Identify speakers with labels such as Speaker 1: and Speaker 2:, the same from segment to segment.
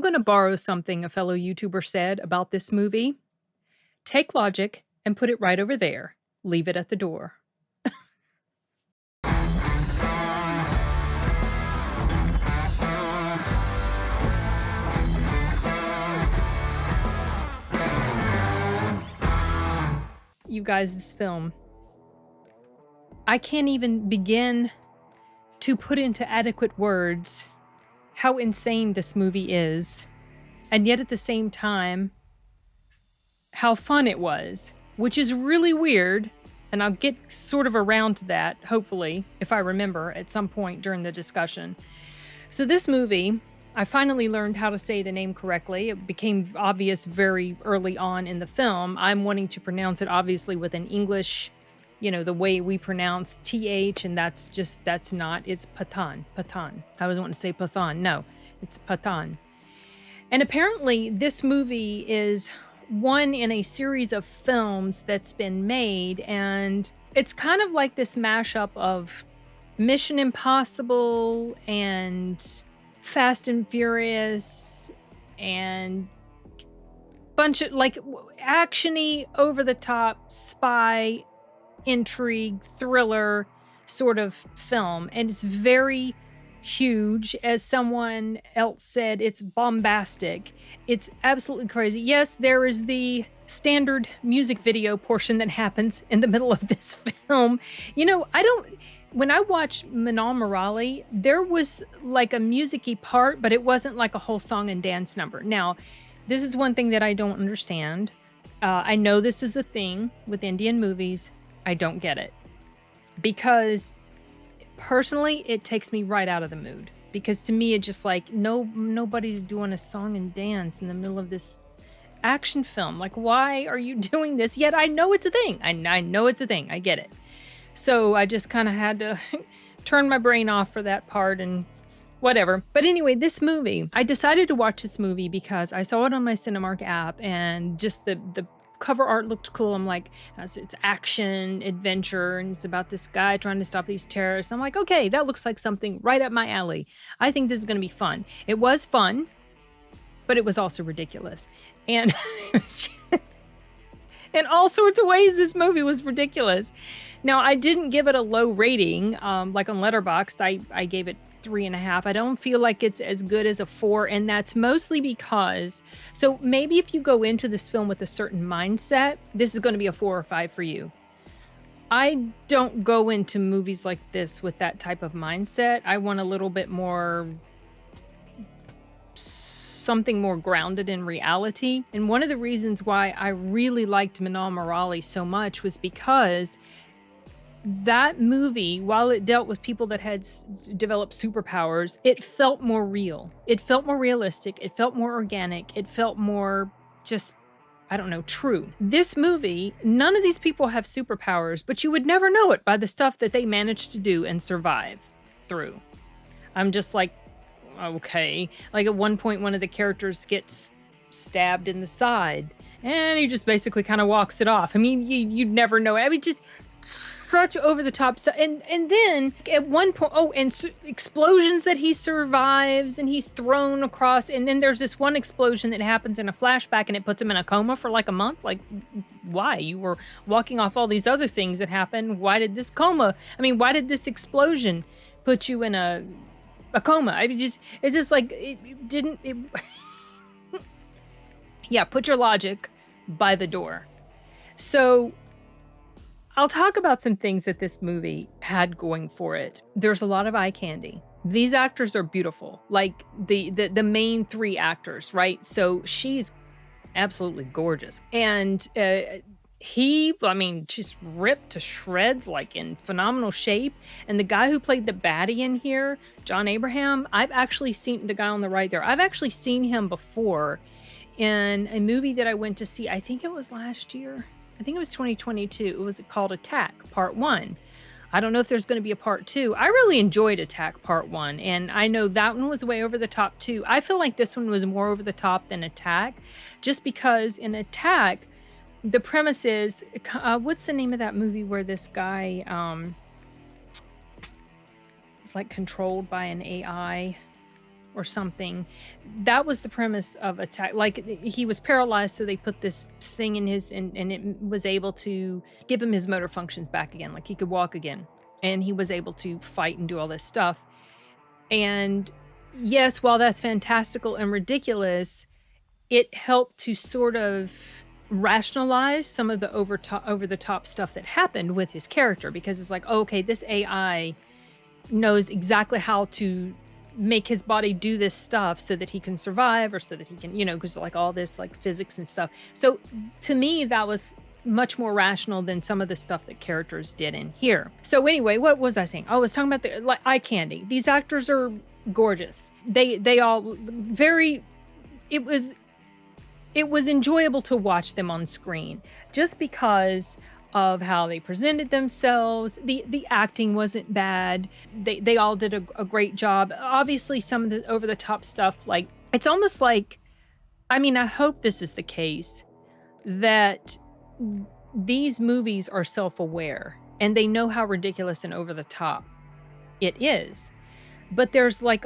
Speaker 1: going to borrow something a fellow YouTuber said about this movie. Take logic and put it right over there. Leave it at the door. You guys, this film, I can't even begin to put into adequate words how insane this movie is, and yet at the same time, how fun it was, which is really weird, and I'll get sort of around to that, hopefully, if I remember at some point during the discussion. So this movie, I finally learned how to say the name correctly. It became obvious very early on in the film. I'm wanting to pronounce it obviously with an English, the way we pronounce TH, and that's not. It's Pathaan. Pathaan. I was wanting to say Pathaan. No, it's Pathaan. And apparently this movie is one in a series of films that's been made, and it's kind of like this mashup of Mission Impossible and Fast and Furious and bunch of like actiony, over-the-top spy intrigue thriller sort of film, and it's very huge. As someone else said, it's bombastic. It's absolutely crazy. Yes, there is the standard music video portion that happens in the middle of this film. When I watched Manal Morale, there was like a music-y part, but it wasn't like a whole song and dance number. Now, this is one thing that I don't understand. I know this is a thing with Indian movies. I don't get it. Because personally, it takes me right out of the mood. Because to me, it's just like, nobody's doing a song and dance in the middle of this action film. Like, why are you doing this? Yet I know it's a thing. I know it's a thing. I get it. So I just kind of had to turn my brain off for that part and whatever. But anyway, this movie, I decided to watch this movie because I saw it on my Cinemark app, and just the cover art looked cool. I'm like, it's action, adventure, and it's about this guy trying to stop these terrorists. I'm like, okay, that looks like something right up my alley. I think this is going to be fun. It was fun, but it was also ridiculous. And in all sorts of ways, this movie was ridiculous. Now, I didn't give it a low rating. Like on Letterboxd, I gave it 3.5. I don't feel like it's as good as a 4, and that's mostly because, so maybe if you go into this film with a certain mindset, this is going to be a 4 or 5 for you. I don't go into movies like this with that type of mindset. I want a little bit more, something more grounded in reality. And one of the reasons why I really liked Manal Morale so much was because that movie, while it dealt with people that had developed superpowers, it felt more real. It felt more realistic. It felt more organic. It felt more just, I don't know, true. This movie, none of these people have superpowers, but you would never know it by the stuff that they managed to do and survive through. I'm just like, okay. Like at one point, one of the characters gets stabbed in the side, and he just basically kind of walks it off. I mean, you'd never know. I mean, just such over the top stuff. And then at one point, explosions that he survives, and he's thrown across. And then there's this one explosion that happens in a flashback, and it puts him in a coma for like a month. Like, why? You were walking off all these other things that happened. Why did this explosion put you in a coma? It's just like, it didn't. Yeah, put your logic by the door. So I'll talk about some things that this movie had going for it. There's a lot of eye candy. These actors are beautiful. Like the main 3 actors, right? So she's absolutely gorgeous. And just ripped to shreds, like in phenomenal shape. And the guy who played the baddie in here, John Abraham, I've actually seen the guy on the right there. I've actually seen him before in a movie that I went to see. I think it was last year. I think it was 2022. It was called Attack Part 1. I don't know if there's going to be a Part 2. I really enjoyed Attack Part 1, and I know that one was way over the top too. I feel like this one was more over the top than Attack, just because in Attack, the premise is, what's the name of that movie where this guy is like controlled by an AI? or something. That was the premise of Attack. Like, he was paralyzed, so they put this thing in his, and it was able to give him his motor functions back again. Like, he could walk again, and he was able to fight and do all this stuff. And yes, while that's fantastical and ridiculous, it helped to sort of rationalize some of the over the top stuff that happened with his character, because it's like, oh, okay, this AI knows exactly how to make his body do this stuff so that he can survive, or so that he can, because like all this like physics and stuff. So to me, that was much more rational than some of the stuff that characters did in here. So anyway, what was I saying? I was talking about the eye candy. These actors are gorgeous. They all very, it was enjoyable to watch them on screen, just because of how they presented themselves. The acting wasn't bad. They all did a great job. Obviously, some of the over the top stuff, like, it's almost like, I mean, I hope this is the case, that these movies are self-aware and they know how ridiculous and over the top it is. But there's like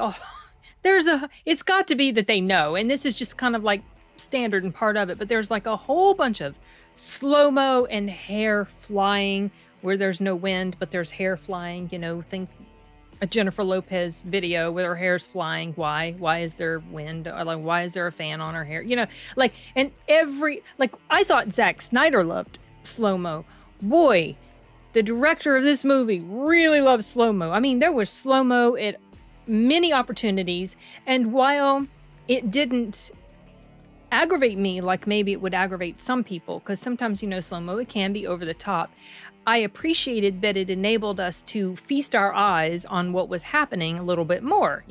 Speaker 1: it's got to be that they know, and this is just kind of like standard and part of it, but there's like a whole bunch of slow-mo and hair flying where there's no wind, but there's hair flying. Think a Jennifer Lopez video where her hair's flying. Why is there wind? Or like, why is there a fan on her hair? Like, and I thought Zack Snyder loved slow-mo. Boy, the director of this movie really loves slow-mo. I mean, there was slow-mo at many opportunities, and while it didn't aggravate me like maybe it would aggravate some people, because sometimes, slow-mo, it can be over the top, I appreciated that it enabled us to feast our eyes on what was happening a little bit more.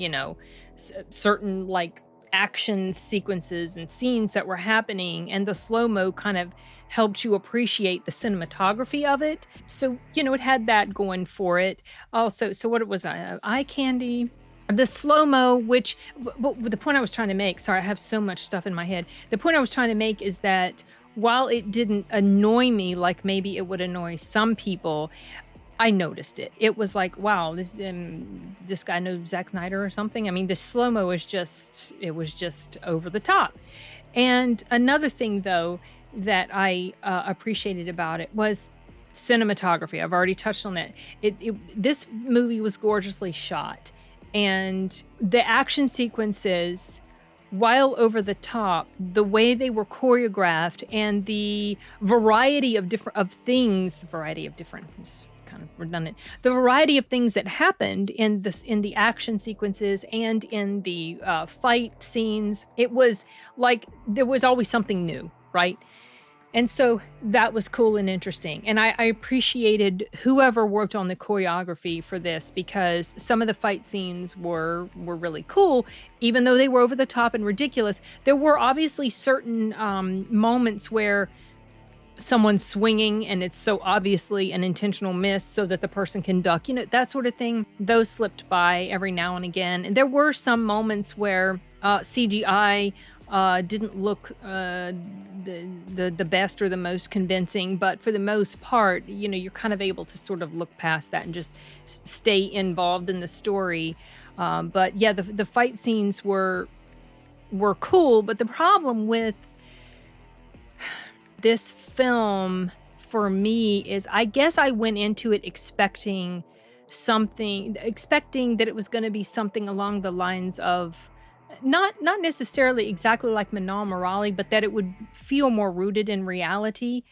Speaker 1: Certain like action sequences and scenes that were happening, and the slow-mo kind of helped you appreciate the cinematography of it. So, it had that going for it. Also, so what it was, eye candy, the slow-mo, which, the point I was trying to make, sorry, I have so much stuff in my head. The point I was trying to make is that while it didn't annoy me like maybe it would annoy some people, I noticed it. It was like, wow, this guy knows Zack Snyder or something. I mean, the slow-mo was just over the top. And another thing, though, that I appreciated about it was cinematography. I've already touched on that. This movie was gorgeously shot. And the action sequences, while over the top, the way they were choreographed and the variety of things, it's kind of redundant, the variety of things that happened in the action sequences and in the fight scenes, it was like there was always something new, right? And so that was cool and interesting. And I appreciated whoever worked on the choreography for this, because some of the fight scenes were really cool, even though they were over the top and ridiculous. There were obviously certain moments where someone's swinging and it's so obviously an intentional miss so that the person can duck, that sort of thing. Those slipped by every now and again. And there were some moments where CGI didn't look the best or the most convincing, but for the most part, you're kind of able to sort of look past that and just stay involved in the story. But yeah, the fight scenes were cool, but the problem with this film for me is, I guess I went into it expecting that it was going to be something along the lines of not necessarily exactly like Manal Morali, but that it would feel more rooted in reality.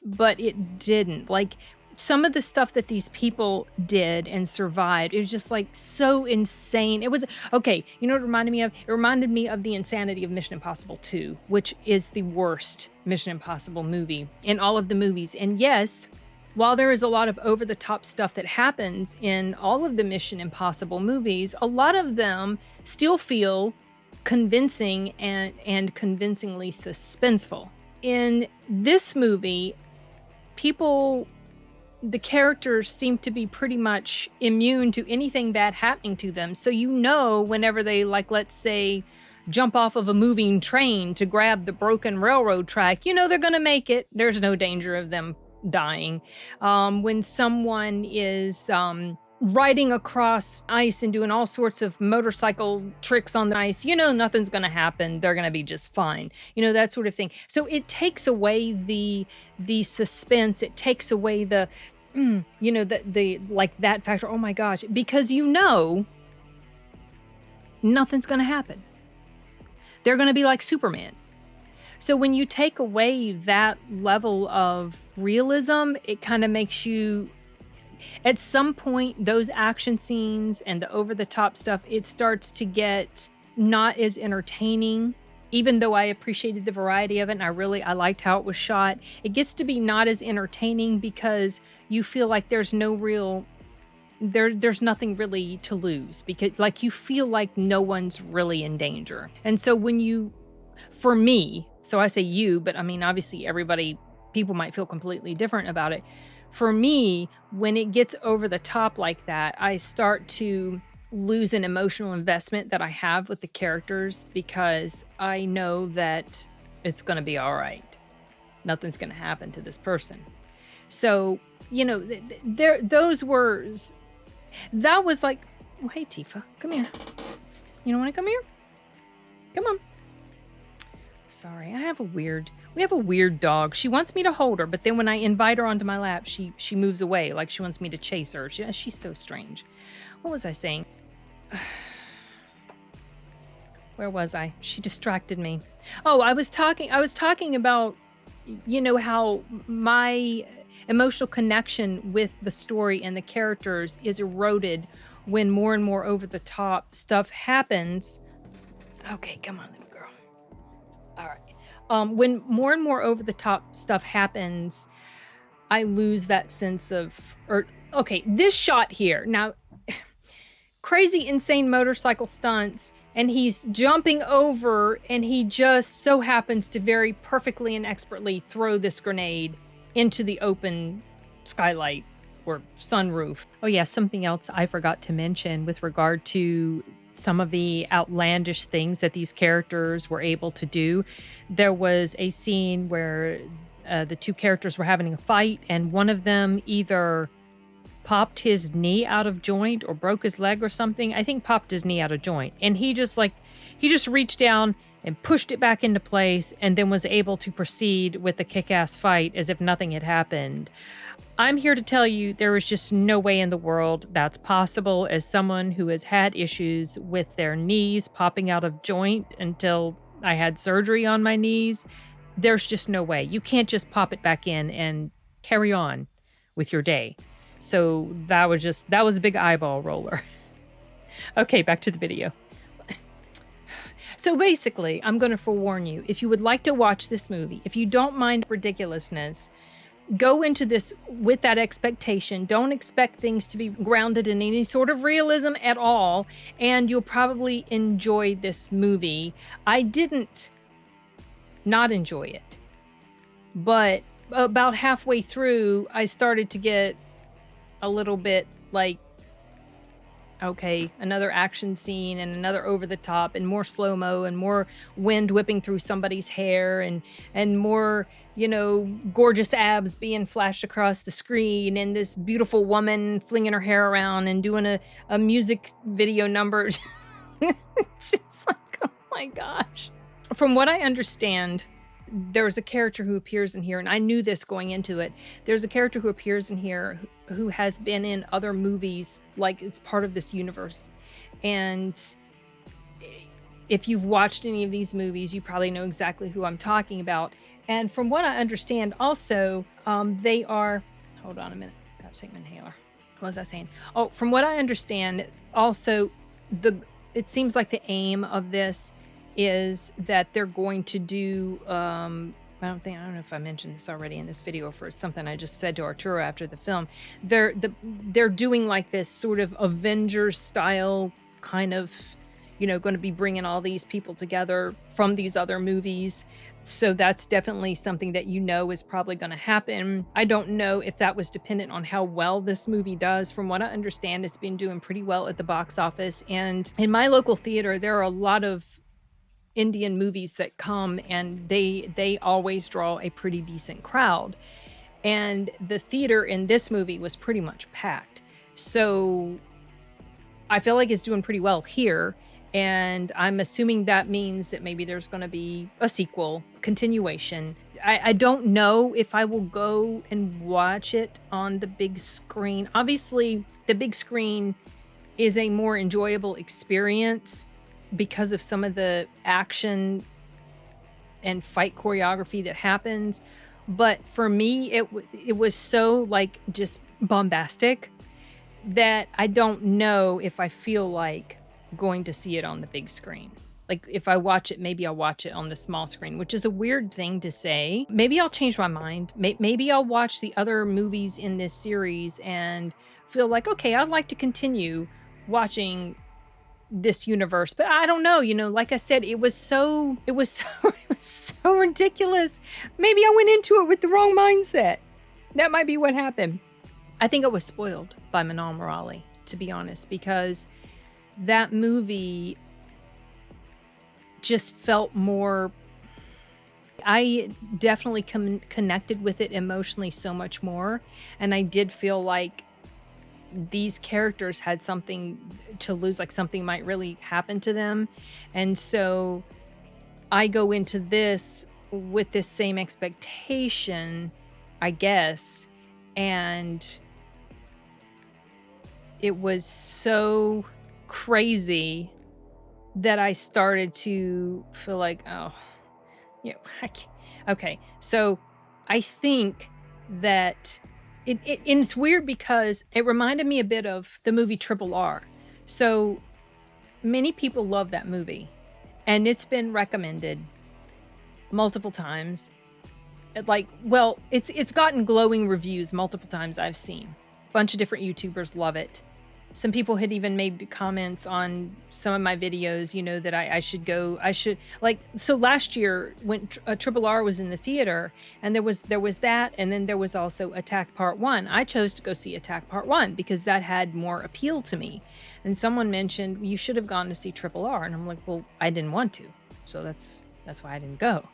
Speaker 1: But it didn't. Like, some of the stuff that these people did and survived, it was just like so insane. It was, okay, you know what it reminded me of? It reminded me of the insanity of Mission Impossible 2, which is the worst Mission Impossible movie in all of the movies. And yes, while there is a lot of over-the-top stuff that happens in all of the Mission Impossible movies, a lot of them still feel convincing and convincingly suspenseful. In this movie, the characters seem to be pretty much immune to anything bad happening to them. So whenever they, like, let's say, jump off of a moving train to grab the broken railroad track, they're going to make it. There's no danger of them dying. When someone is riding across ice and doing all sorts of motorcycle tricks on the ice. Nothing's going to happen. They're going to be just fine. That sort of thing. So it takes away the suspense. It takes away the like that factor. Oh my gosh, because nothing's going to happen. They're going to be like Superman. So when you take away that level of realism, it kind of makes you, at some point, those action scenes and the over-the-top stuff, it starts to get not as entertaining. Even though I appreciated the variety of it and I liked how it was shot, it gets to be not as entertaining because you feel like there's nothing really to lose, because like you feel like no one's really in danger. And so for me, so I say you, but I mean, obviously people might feel completely different about it. For me, when it gets over the top like that, I start to lose an emotional investment that I have with the characters, because I know that it's going to be all right. Nothing's going to happen to this person. So, those words, that was like, oh, hey, Tifa, come here. You don't want to come here? Come on. Sorry, we have a weird dog. She wants me to hold her, but then when I invite her onto my lap, she moves away like she wants me to chase her. She's so strange. What was I saying? Where was I? She distracted me. Oh, I was talking about, how my emotional connection with the story and the characters is eroded when more and more over the top stuff happens. Okay, come on, little girl. All right. When more and more over the top stuff happens, I lose that sense of, this shot here. Now, crazy, insane motorcycle stunts, and he's jumping over, and he just so happens to very perfectly and expertly throw this grenade into the open skylight or sunroof. Oh yeah, something else I forgot to mention with regard to some of the outlandish things that these characters were able to do. There was a scene where the two characters were having a fight, and one of them either popped his knee out of joint or broke his leg or something. I think popped his knee out of joint. And he just reached down and pushed it back into place, and then was able to proceed with the kick-ass fight as if nothing had happened. I'm here to tell you there is just no way in the world that's possible. As someone who has had issues with their knees popping out of joint until I had surgery on my knees, there's just no way. You can't just pop it back in and carry on with your day. So that was a big eyeball roller. Okay, back to the video. So basically, I'm going to forewarn you, if you would like to watch this movie, if you don't mind ridiculousness, go into this with that expectation. Don't expect things to be grounded in any sort of realism at all, and you'll probably enjoy this movie. I didn't not enjoy it, but about halfway through, I started to get a little bit like, okay, another action scene and another over the top and more slow-mo and more wind whipping through somebody's hair and more, gorgeous abs being flashed across the screen and this beautiful woman flinging her hair around and doing a music video number. It's just like, oh my gosh. From what I understand, there's a character who appears in here, and I knew this going into it. There's a character who appears in here who has been in other movies, like it's part of this universe. And if you've watched any of these movies, you probably know exactly who I'm talking about. And from what I understand, also, they are... Hold on a minute. Gotta take my inhaler. What was I saying? Oh, from what I understand, also, it seems like the aim of this is that they're going to do, I don't know if I mentioned this already in this video, or for something I just said to Arturo after the film. They're doing like this sort of Avengers style kind of, going to be bringing all these people together from these other movies. So that's definitely something that is probably going to happen. I don't know if that was dependent on how well this movie does. From what I understand, it's been doing pretty well at the box office. And in my local theater, there are a lot of Indian movies that come, and they always draw a pretty decent crowd. And the theater in this movie was pretty much packed. So I feel like it's doing pretty well here. And I'm assuming that means that maybe there's going to be a sequel, continuation. I don't know if I will go and watch it on the big screen. Obviously, the big screen is a more enjoyable experience because of some of the action and fight choreography that happens. But for me, it was so like just bombastic that I don't know if I feel like going to see it on the big screen. Like if I watch it, maybe I'll watch it on the small screen, which is a weird thing to say. Maybe I'll change my mind. Maybe I'll watch the other movies in this series and feel like, okay, I'd like to continue watching this universe. But I don't know, like I said, it was so ridiculous. Maybe I went into it with the wrong mindset. That might be what happened. I think I was spoiled by Manal Morali, to be honest, because that movie just felt more. I definitely connected with it emotionally so much more. And I did feel like these characters had something to lose, like something might really happen to them. And so I go into this with this same expectation, I guess. And it was so crazy that I started to feel like, oh, okay. So I think that it's weird because it reminded me a bit of the movie RRR. So many people love that movie and it's been recommended multiple times. It's gotten glowing reviews multiple times I've seen. A bunch of different YouTubers love it. Some people had even made comments on some of my videos, that I should go. So last year when RRR was in the theater, and there was that, and then there was also Attack Part 1. I chose to go see Attack Part 1 because that had more appeal to me. And someone mentioned, you should have gone to see RRR. And I'm like, well, I didn't want to. So that's why I didn't go.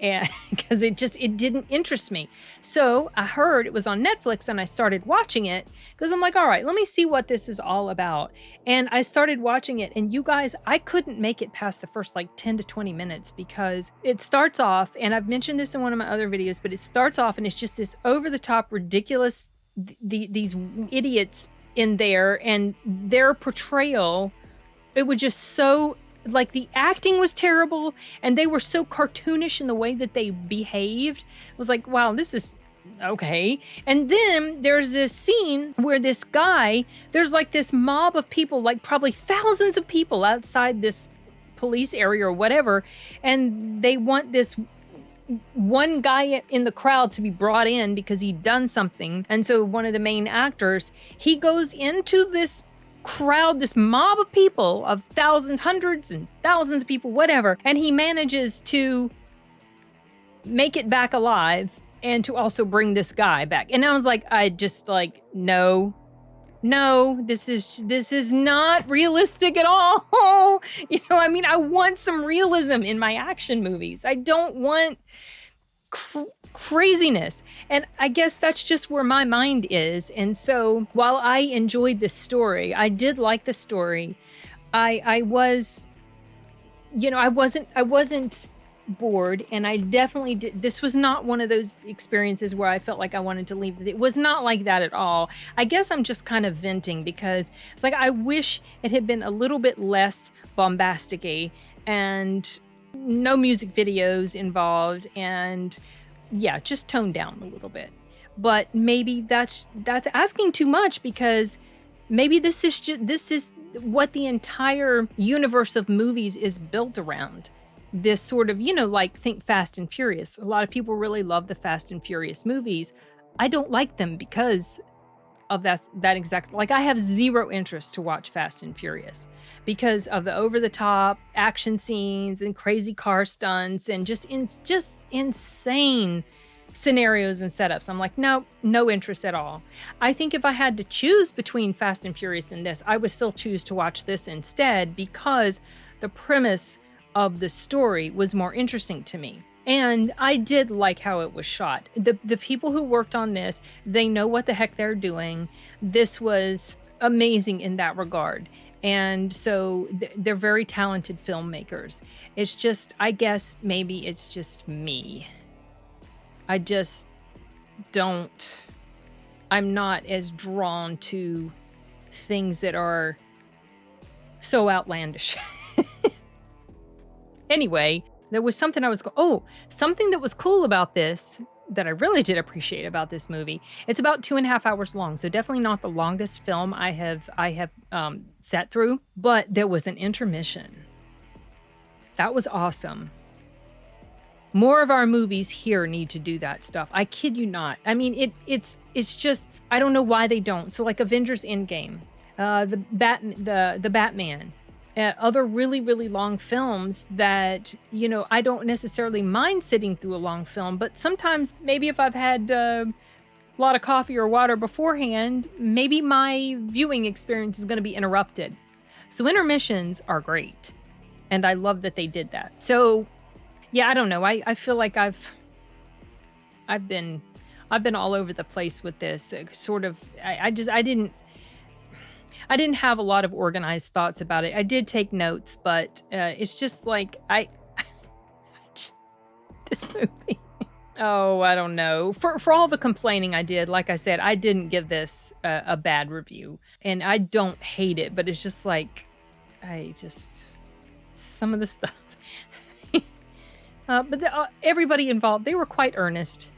Speaker 1: And because it didn't interest me. So I heard it was on Netflix and I started watching it because I'm like, all right, let me see what this is all about. And I started watching it, and you guys, I couldn't make it past the first 10 to 20 minutes because it starts off, and I've mentioned this in one of my other videos, but it starts off and it's just this over the top ridiculous, these idiots in there, and their portrayal, it was just so, the acting was terrible, and they were so cartoonish in the way that they behaved. It was like, wow, this is okay. And then there's this scene where this guy, there's this mob of people, probably thousands of people outside this police area or whatever, and they want this one guy in the crowd to be brought in because he'd done something. And so one of the main actors, he goes into this crowd, this mob of people, of thousands, hundreds and thousands of people, whatever, and he manages to make it back alive and to also bring this guy back. And I was like, no, this is not realistic at all. I want some realism in my action movies. I don't want craziness. And I guess that's just where my mind is. And so while I enjoyed this story, I did like the story. I was, I wasn't bored, and I definitely did. This was not one of those experiences where I felt like I wanted to leave. It was not like that at all. I guess I'm just kind of venting because it's I wish it had been a little bit less bombastic-y and no music videos involved, and yeah, just tone down a little bit. But maybe that's asking too much, because maybe this is what the entire universe of movies is built around. This sort of, think Fast and Furious. A lot of people really love the Fast and Furious movies. I don't like them because of that exact, I have zero interest to watch Fast and Furious because of the over-the-top action scenes and crazy car stunts and just insane scenarios and setups. I'm like, no interest at all. I think if I had to choose between Fast and Furious and this, I would still choose to watch this instead because the premise of the story was more interesting to me. And I did like how it was shot. The people who worked on this, they know what the heck they're doing. This was amazing in that regard. And so they're very talented filmmakers. It's just, I guess maybe it's just me. I just don't, I'm not as drawn to things that are so outlandish. Anyway, there was something something that was cool about this that I really did appreciate about this movie. It's about 2.5 hours long, so definitely not the longest film I have sat through, but there was an intermission. That was awesome. More of our movies here need to do that stuff. I kid you not. I mean, it's just, I don't know why they don't. So like Avengers Endgame, the Batman, other really, really long films that, you know, I don't necessarily mind sitting through a long film, but sometimes maybe if I've had a lot of coffee or water beforehand, maybe my viewing experience is going to be interrupted. So intermissions are great. And I love that they did that. So yeah, I don't know. I feel like I've been all over the place with this. Sort of, I didn't have a lot of organized thoughts about it. I did take notes, but it's just like this movie. Oh, I don't know. For all the complaining I did, like I said, I didn't give this a bad review, and I don't hate it, but it's just like some of the stuff. But everybody involved, they were quite earnest,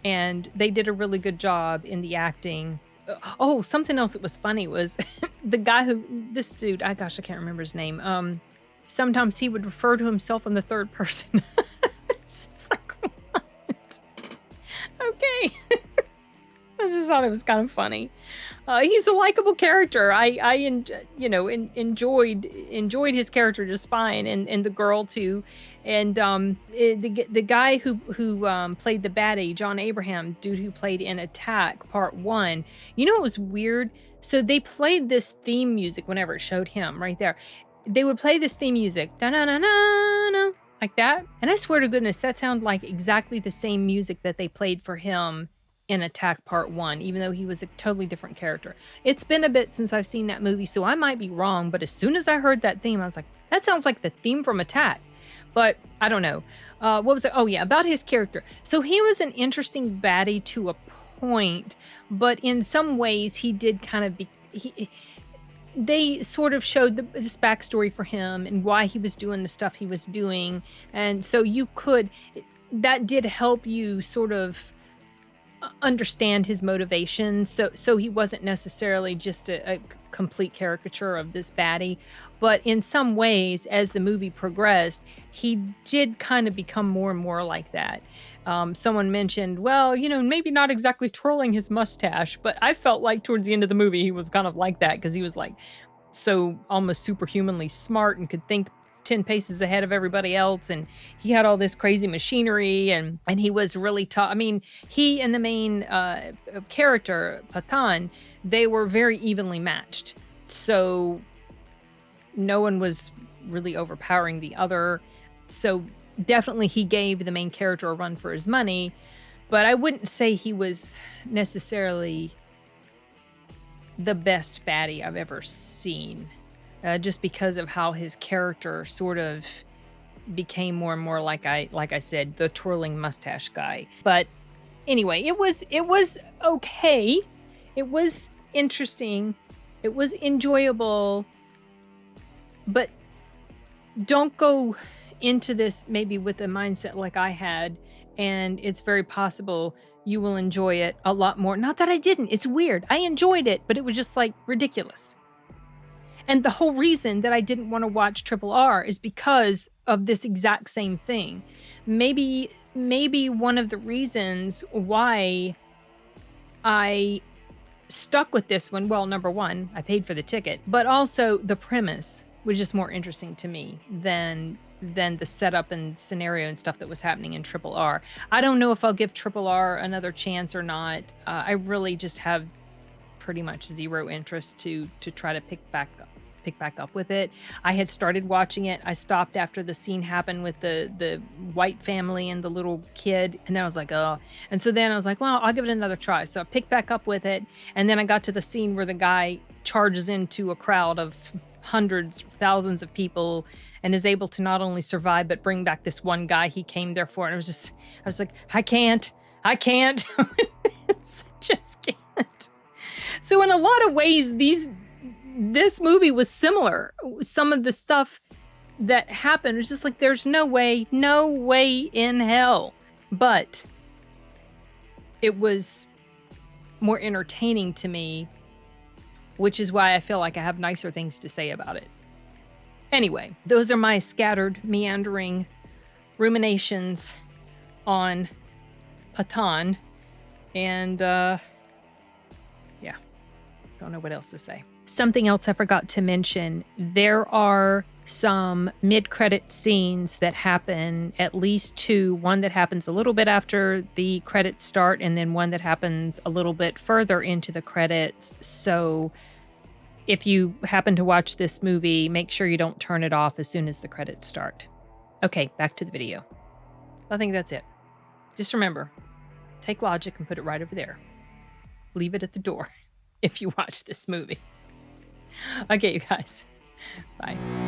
Speaker 1: and they did a really good job in the acting. Oh, something else that was funny was the guy this dude, I can't remember his name. Sometimes he would refer to himself in the third person. It's just like, what? Okay. I just thought it was kind of funny. He's a likable character. I enjoyed his character just fine, and the girl too, and the guy who played the baddie, John Abraham, dude who played in Attack Part 1. You know, it was weird. So they played this theme music whenever it showed him right there. They would play this theme music, da na na na na, like that, and I swear to goodness, that sounded like exactly the same music that they played for him in Attack Part 1, even though he was a totally different character. It's been a bit since I've seen that movie, so I might be wrong, but as soon as I heard that theme, I was like, that sounds like the theme from Attack. But I don't know. What was it? Oh yeah, about his character. So he was an interesting baddie to a point, but in some ways he did kind of they sort of showed this backstory for him and why he was doing the stuff he was doing. And so that did help you sort of understand his motivations. So he wasn't necessarily just a complete caricature of this baddie, but in some ways, as the movie progressed, he did kind of become more and more like that. Someone mentioned, well, you know, maybe not exactly twirling his mustache, but I felt like towards the end of the movie, he was kind of like that because he was like so almost superhumanly smart and could think 10 paces ahead of everybody else, and he had all this crazy machinery, and he was really tough. I mean, he and the main character, Pathaan, they were very evenly matched. So no one was really overpowering the other. So definitely he gave the main character a run for his money, but I wouldn't say he was necessarily the best baddie I've ever seen. Just because of how his character sort of became more and more like I said, the twirling mustache guy. But anyway, it was okay. It was interesting. It was enjoyable. But don't go into this maybe with a mindset like I had, and it's very possible you will enjoy it a lot more. Not that I didn't. It's weird. I enjoyed it, but it was just like ridiculous. And the whole reason that I didn't want to watch Triple R is because of this exact same thing. Maybe one of the reasons why I stuck with this one, well, number one, I paid for the ticket, but also the premise was just more interesting to me than the setup and scenario and stuff that was happening in Triple R. I don't know if I'll give Triple R another chance or not. I really just have pretty much zero interest to try to pick pick back up with it. I had started watching it. I stopped after the scene happened with the white family and the little kid. And then I was like, oh. And so then I was like, well, I'll give it another try. So I picked back up with it. And then I got to the scene where the guy charges into a crowd of hundreds, thousands of people and is able to not only survive, but bring back this one guy he came there for. And I was like, I can't. Just can't. So in a lot of ways, this movie was similar. Some of the stuff that happened was just like, there's no way in hell. But it was more entertaining to me, which is why I feel like I have nicer things to say about it. Anyway, those are my scattered, meandering ruminations on Pathaan. And, yeah, don't know what else to say. Something else I forgot to mention, there are some mid-credit scenes that happen, at least two. One that happens a little bit after the credits start, and then one that happens a little bit further into the credits. So if you happen to watch this movie, make sure you don't turn it off as soon as the credits start. Okay, back to the video. I think that's it. Just remember, take logic and put it right over there. Leave it at the door if you watch this movie. Okay, you guys. Bye.